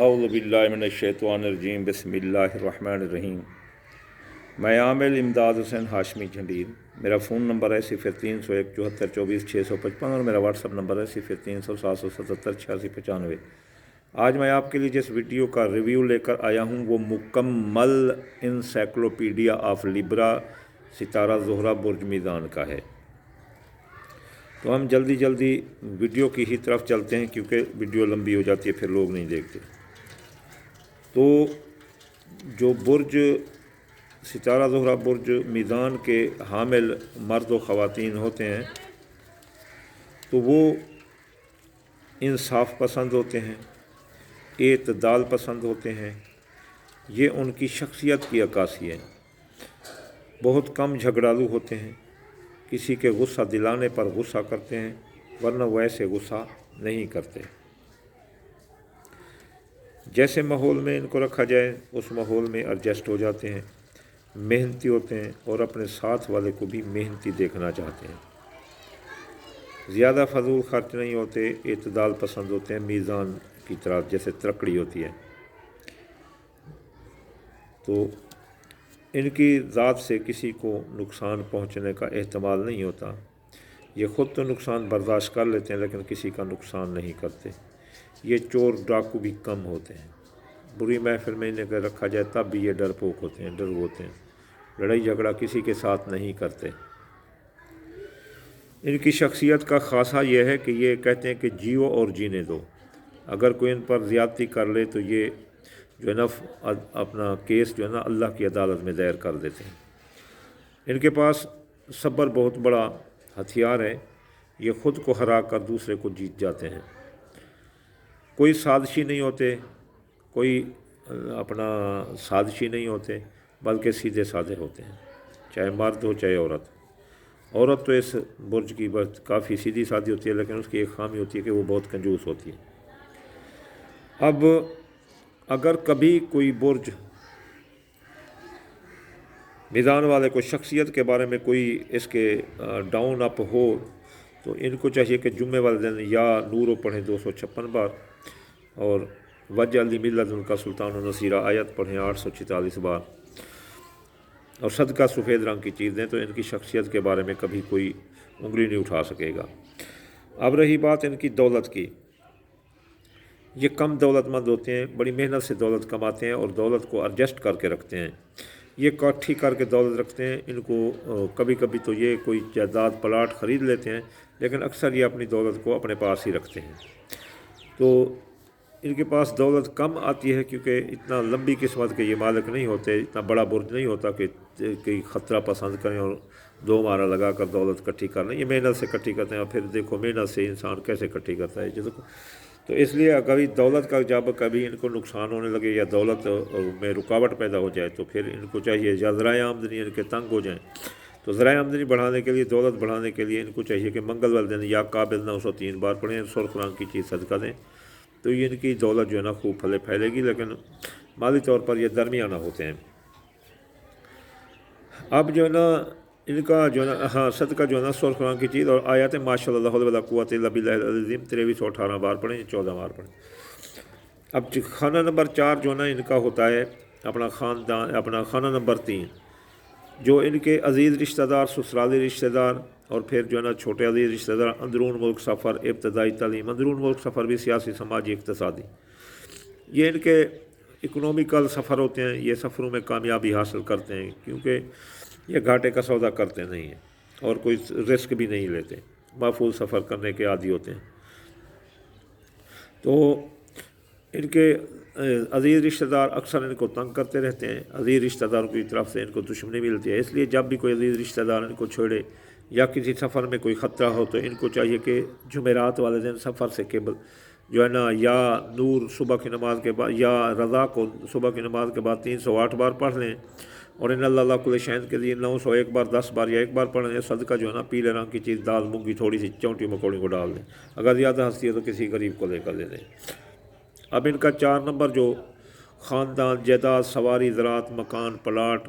اعوذ باللہ من الشیطان الرجیم بسم اللہ الرحمن الرحیم۔ میں عامل امداد حسین ہاشمی جھنڈیر۔ میرا فون نمبر ہے 030174245655 اور میرا واٹس اپ نمبر ہے 030077788695۔ آج میں آپ کے لیے جس ویڈیو کا ریویو لے کر آیا ہوں وہ مکمل انسائکلوپیڈیا آف لیبرا ستارہ زہرہ برج میزان کا ہے۔ تو ہم جلدی ویڈیو کی ہی طرف چلتے ہیں کیونکہ ویڈیو لمبی ہو جاتی ہے پھر لوگ نہیں دیکھتے۔ تو جو برج ستارہ زہرہ برج میزان کے حامل مرد و خواتین ہوتے ہیں تو وہ انصاف پسند ہوتے ہیں، اعتدال پسند ہوتے ہیں، یہ ان کی شخصیت کی عکاسی ہے۔ بہت کم جھگڑالو ہوتے ہیں، کسی کے غصہ دلانے پر غصہ کرتے ہیں ورنہ وہ ایسے غصہ نہیں کرتے۔ جیسے ماحول میں ان کو رکھا جائے اس ماحول میں ایڈجسٹ ہو جاتے ہیں، محنتی ہوتے ہیں اور اپنے ساتھ والے کو بھی محنتی دیکھنا چاہتے ہیں، زیادہ فضول خرچ نہیں ہوتے، اعتدال پسند ہوتے ہیں، میزان کی طرح جیسے ترکڑی ہوتی ہے۔ تو ان کی ذات سے کسی کو نقصان پہنچنے کا احتمال نہیں ہوتا، یہ خود تو نقصان برداشت کر لیتے ہیں لیکن کسی کا نقصان نہیں کرتے۔ یہ چور ڈاکو بھی کم ہوتے ہیں، بری محفل میں انہیں رکھا جائے تب بھی یہ ڈرپوک ہوتے ہیں، ڈر ہوتے ہیں، لڑائی جھگڑا کسی کے ساتھ نہیں کرتے۔ ان کی شخصیت کا خاصہ یہ ہے کہ یہ کہتے ہیں کہ جیو اور جینے دو، اگر کوئی ان پر زیادتی کر لے تو یہ جو ہے نا اپنا کیس جو ہے نا اللہ کی عدالت میں دائر کر دیتے ہیں۔ ان کے پاس صبر بہت بڑا ہتھیار ہے، یہ خود کو ہرا کر دوسرے کو جیت جاتے ہیں۔ کوئی سازشی نہیں ہوتے، کوئی سازشی نہیں ہوتے بلکہ سیدھے سادھے ہوتے ہیں، چاہے مرد ہو چاہے عورت۔ عورت تو اس برج کی کافی سیدھی سادھی ہوتی ہے لیکن اس کی ایک خامی ہوتی ہے کہ وہ بہت کنجوس ہوتی ہے۔ اب اگر کبھی کوئی برج میزان والے کو شخصیت کے بارے میں کوئی اس کے ڈاؤن اپ ہو تو ان کو چاہیے کہ جمعے والے دن یا نورو پڑھیں 256 بار اور وجہ لی ملت ان کا سلطان و نصیرہ آیت پڑھیں 846 بار اور صدقہ سفید رنگ کی چیز دیں تو ان کی شخصیت کے بارے میں کبھی کوئی انگلی نہیں اٹھا سکے گا۔ اب رہی بات ان کی دولت کی، یہ کم دولت مند ہوتے ہیں، بڑی محنت سے دولت کماتے ہیں اور دولت کو ایڈجسٹ کر کے رکھتے ہیں، یہ کٹھی کر کے دولت رکھتے ہیں۔ ان کو کبھی کبھی تو یہ کوئی جائیداد پلاٹ خرید لیتے ہیں لیکن اکثر یہ اپنی دولت کو اپنے پاس ہی رکھتے ہیں۔ تو ان کے پاس دولت کم آتی ہے کیونکہ اتنا لمبی قسمت کے یہ مالک نہیں ہوتے، اتنا بڑا برج نہیں ہوتا کہ خطرہ پسند کریں اور دو مارا لگا کر دولت اکٹھی کر لیں، یہ محنت سے اکٹھی کرتے ہیں اور پھر دیکھو محنت سے انسان کیسے اکٹھی کرتا ہے تو اس لیے کبھی دولت کا جب کبھی ان کو نقصان ہونے لگے یا دولت میں رکاوٹ پیدا ہو جائے تو پھر ان کو چاہیے یا ذرائع آمدنی ان کے تنگ ہو جائیں تو ذرائع آمدنی بڑھانے کے لیے، دولت بڑھانے کے لیے ان کو چاہیے کہ منگل والے دن یا قابل 903 بار پڑھیں، سرخ رنگ کی چیز صدقہ دیں تو یہ ان کی دولت جو ہے نا خوب پھیلے گی، لیکن مالی طور پر یہ درمیانہ ہوتے ہیں۔ اب جو ہے نا ان کا جو ہے نا صدقہ جو ہے نا سرخ رنگ کی چیز اور آیات ماشاء اللہ ولا قوت الا باللہ العظیم 2318 بار پڑھیں، 14 بار پڑھیں۔ اب خانہ نمبر 4 جو ہے نا ان کا ہوتا ہے اپنا خانہ نمبر 3 جو ان کے عزیز رشتہ دار، سسرالی رشتہ دار اور پھر جو ہے نا چھوٹے عزیز رشتہ دار، اندرون ملک سفر، ابتدائی تعلیم، اندرون ملک سفر بھی سیاسی، سماجی، اقتصادی، یہ ان کے اکنومیکل سفر ہوتے ہیں، یہ سفروں میں کامیابی حاصل کرتے ہیں کیونکہ یہ گھاٹے کا سودا کرتے نہیں ہیں اور کوئی رسک بھی نہیں لیتے، محفوظ سفر کرنے کے عادی ہوتے ہیں۔ تو ان کے عزیز رشتہ دار اکثر ان کو تنگ کرتے رہتے ہیں، عزیز رشتہ داروں کی طرف سے ان کو دشمنی ملتی ہے، اس لیے جب بھی کوئی عزیز رشتہ دار ان کو چھوڑے یا کسی سفر میں کوئی خطرہ ہو تو ان کو چاہیے کہ جمعرات والے دن سفر سے قبل جو ہے نا یا نور صبح کی نماز کے بعد یا رضا کو صبح کی نماز کے بعد 308 بار پڑھ لیں اور ان اللہ کل شہن کے لیے 901 بار 10 بار یا 1 بار پڑھ لیں۔ صدقہ جو ہے نا پیلے رنگ کی چیز، دال مونگی تھوڑی سی چونٹی مکوڑی کو ڈال دیں، اگر زیادہ ہستی ہے تو کسی غریب کو لے کر دے دیں۔ اب ان کا 4 نمبر جو خاندان، جائیداد، سواری، زراعت، مکان، پلاٹ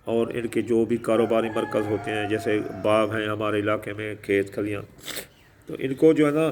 اور ان کے جو بھی کاروباری مرکز ہوتے ہیں جیسے باغ ہیں ہمارے علاقے میں، کھیت کھلیاں، تو ان کو جو ہے نا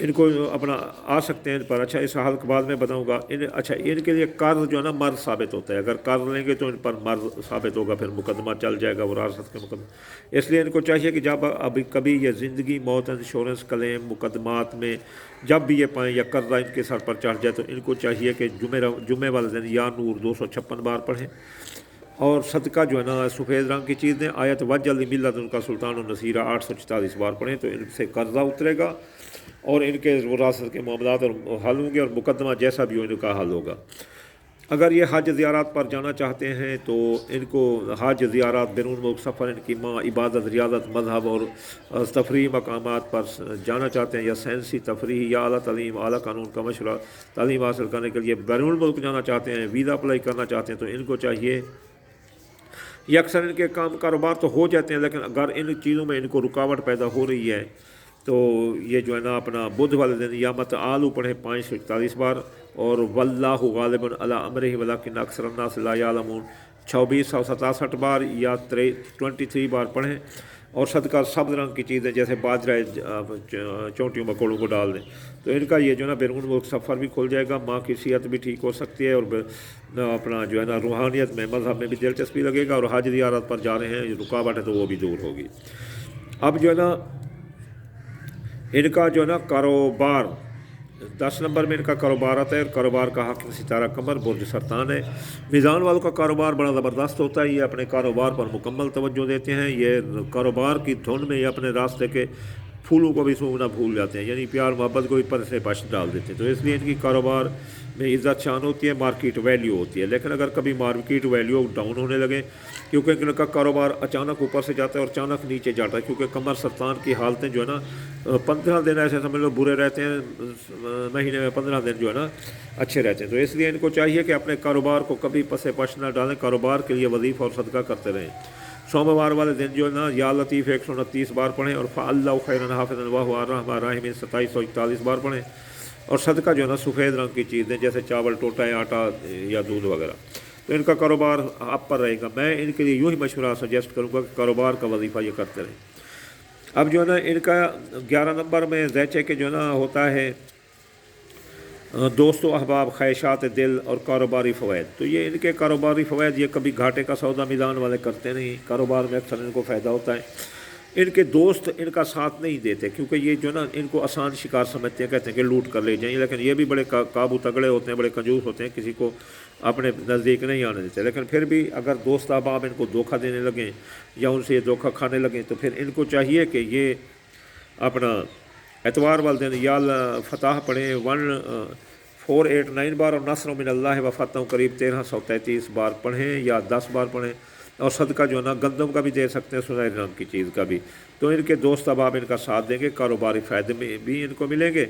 ان کو اپنا آ سکتے ہیں ان پر. اچھا اس حال کے بعد میں بتاؤں گا اچھا ان کے لیے قرض جو ہے نا مرض ثابت ہوتا ہے. اگر قرض لیں گے تو ان پر مرض ثابت ہوگا, پھر مقدمہ چل جائے گا وراثت کے مقدمہ. اس لیے ان کو چاہیے کہ جب ابھی کبھی یہ زندگی موت انشورنس کلیم مقدمات میں جب بھی یہ پائیں یا قرضہ ان کے سر پر چڑھ جائے تو ان کو چاہیے کہ جمعے والے دن یا نور 256 بار پڑھیں. اور صدقہ جو ہے نا سفید رنگ کی چیز دیں. آیت وجل ملت ان کا سلطان النصیرہ 844 بار پڑھیں تو ان سے قرضہ اترے گا اور ان کے وراثت کے معاملات اور حل ہوں گے اور مقدمہ جیسا بھی ہو ان کا حل ہوگا. اگر یہ حج زیارات پر جانا چاہتے ہیں تو ان کو حج زیارات بیرون ملک سفر ان کی ماں عبادت ریاضت مذہب اور تفریحی مقامات پر جانا چاہتے ہیں یا سائنسی تفریحی یا اعلیٰ تعلیم اعلیٰ قانون کا مشورہ تعلیم حاصل کرنے کے لیے بیرون ملک جانا چاہتے ہیں ویزا اپلائی کرنا چاہتے ہیں تو ان کو چاہیے یہ اکثر ان کے کاروبار تو ہو جاتے ہیں لیکن اگر ان چیزوں میں ان کو رکاوٹ پیدا ہو رہی ہے تو یہ جو ہے نا اپنا بدھ والے دن یا آلو پڑھیں 541 بار اور واللہ غالب علی امرہ ولکن اکثر الناس لا یعلمون 2667 بار یا 23 بار پڑھیں. اور صدقہ سبز رنگ کی چیزیں جیسے باجرہ چونٹیوں مکوڑوں کو ڈال دیں تو ان کا یہ جو ہے نا بیرون ملک سفر بھی کھل جائے گا. ماں کی صحت بھی ٹھیک ہو سکتی ہے اور اپنا جو ہے نا روحانیت میں مذہب میں بھی دلچسپی لگے گا اور حج زیارت پر جا رہے ہیں رکاوٹ ہے تو وہ بھی دور ہوگی. اب جو ہے نا ان کا جو ہے نا کاروبار 10 نمبر میں ان کا کاروبار آتا ہے. کاروبار کا حاکم ستارہ قمر برج سرطان ہے. میزان والوں کا کاروبار بڑا زبردست ہوتا ہے. یہ اپنے کاروبار پر مکمل توجہ دیتے ہیں. یہ کاروبار کی دھن میں یہ اپنے راستے کے پھولوں کو بھی سونگنا بھول جاتے ہیں یعنی پیار محبت کو بھی پر سے پش ڈال دیتے ہیں. تو اس لیے ان کی کاروبار میں عزت شان ہوتی ہے مارکیٹ ویلیو ہوتی ہے. لیکن اگر کبھی مارکیٹ ویلیو ڈاؤن ہونے لگے کیونکہ ان کا کاروبار اچانک اوپر سے جاتا ہے اور اچانک نیچے جاتا ہے کیونکہ قمر سرطان کی حالتیں جو ہے نا 15 دن ایسے سمجھ لو برے رہتے ہیں مہینے میں 15 دن جو ہے نا اچھے رہتے ہیں. تو اس لیے ان کو چاہیے کہ اپنے کاروبار کو کبھی پسے پش نہ ڈالیں. کاروبار کے لیے وظیفہ اور صدقہ کرتے رہیں. سوموار والے دن جو ہے نا یا لطیف 129 بار پڑھیں اور فاللہ خیرا حافظ واہ الرحمن الرحیم 2741 بار پڑھیں. اور صدقہ جو ہے نا سفید رنگ کی چیزیں جیسے چاول ٹوٹا ہے آٹا یا دودھ وغیرہ تو ان کا کاروبار آپ پر رہے گا. میں ان کے لیے یوں ہی مشورہ سجیسٹ کروں گا کہ کاروبار کا وظیفہ یہ کرتے رہیں. اب جو ہے نا ان کا 11 نمبر میں زیچے کے جو ہے نا ہوتا ہے دوست و احباب خواہشات دل اور کاروباری فوائد. تو یہ ان کے کاروباری فوائد یہ کبھی گھاٹے کا سودا میدان والے کرتے نہیں. کاروبار میں اکثر ان کو فائدہ ہوتا ہے. ان کے دوست ان کا ساتھ نہیں دیتے کیونکہ یہ جو نا ان کو آسان شکار سمجھتے ہیں کہتے ہیں کہ لوٹ کر لے جائیں. لیکن یہ بھی بڑے قابو تگڑے ہوتے ہیں بڑے کنجوس ہوتے ہیں کسی کو اپنے نزدیک نہیں آنے دیتے. لیکن پھر بھی اگر دوست احباب ان کو دھوکہ دینے لگیں یا ان سے یہ دھوکہ کھانے لگیں تو پھر ان کو چاہیے کہ یہ اپنا اتوار والے دن یا فتح پڑھیں 1489 بار اور نصر من اللہ و فتح قریب 1333 بار پڑھیں یا 10 بار پڑھیں. اور صدقہ جو ہے نا گندم کا بھی دے سکتے ہیں سنہرے رنگ کی چیز کا بھی. تو ان کے دوست احباب ان کا ساتھ دیں گے کاروباری فائدے میں بھی ان کو ملیں گے.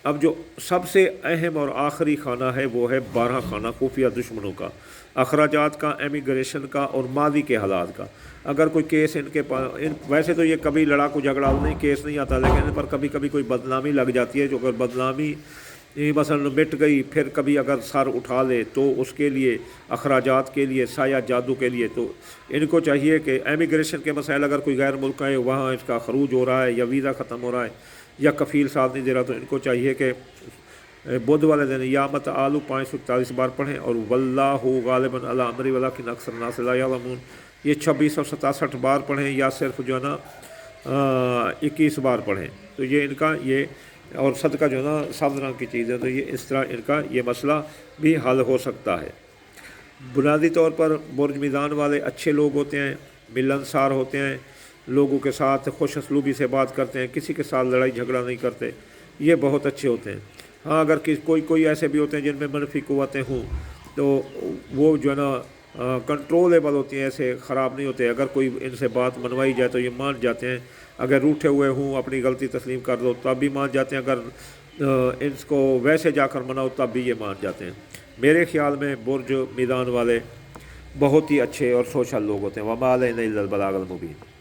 اب جو سب سے اہم اور آخری خانہ ہے وہ ہے 12 خانہ خفیہ دشمنوں کا اخراجات کا امیگریشن کا اور ماضی کے حالات کا. اگر کوئی کیس ان کے پاس ویسے تو یہ کبھی لڑاکو جھگڑا نہیں کیس نہیں آتا لیکن ان پر کبھی کبھی کوئی بدنامی لگ جاتی ہے جو اگر بدنامی مثلا مٹ گئی پھر کبھی اگر سر اٹھا لے تو اس کے لیے اخراجات کے لیے سایہ جادو کے لیے تو ان کو چاہیے کہ امیگریشن کے مسائل اگر کوئی غیر ملک ہے وہاں اس کا خروج ہو رہا ہے یا ویزا ختم ہو رہا ہے یا کفیل ساتھ نہیں دے رہا تو ان کو چاہیے کہ بدھ والے دن یا آلو 541 بار پڑھیں اور واللہ غالب علی امرہ ولکن اکثر الناس لا یعلمون یہ 2667 بار پڑھیں یا صرف جو ہے نا 21 بار پڑھیں. تو یہ ان کا یہ اور صدقہ جو ہے نا سبز رنگ کی چیز ہے تو یہ اس طرح ان کا یہ مسئلہ بھی حل ہو سکتا ہے. بنیادی طور پر برج میزان والے اچھے لوگ ہوتے ہیں ملنسار ہوتے ہیں لوگوں کے ساتھ خوش اسلوبی سے بات کرتے ہیں کسی کے ساتھ لڑائی جھگڑا نہیں کرتے. یہ بہت اچھے ہوتے ہیں. ہاں اگر کوئی ایسے بھی ہوتے ہیں جن میں منفی قوتیں ہوں تو وہ جو ہے نا کنٹرولیبل ہوتی ہیں ایسے خراب نہیں ہوتے. اگر کوئی ان سے بات منوائی جائے تو یہ مان جاتے ہیں. اگر روٹھے ہوئے ہوں اپنی غلطی تسلیم کر دو تب بھی مان جاتے ہیں. اگر ان کو ویسے جا کر مناؤ تب بھی یہ مان جاتے ہیں. میرے خیال میں برج میدان والے بہت ہی اچھے اور سوشل لوگ ہوتے ہیں. وما علینا الا البلاغ المبین.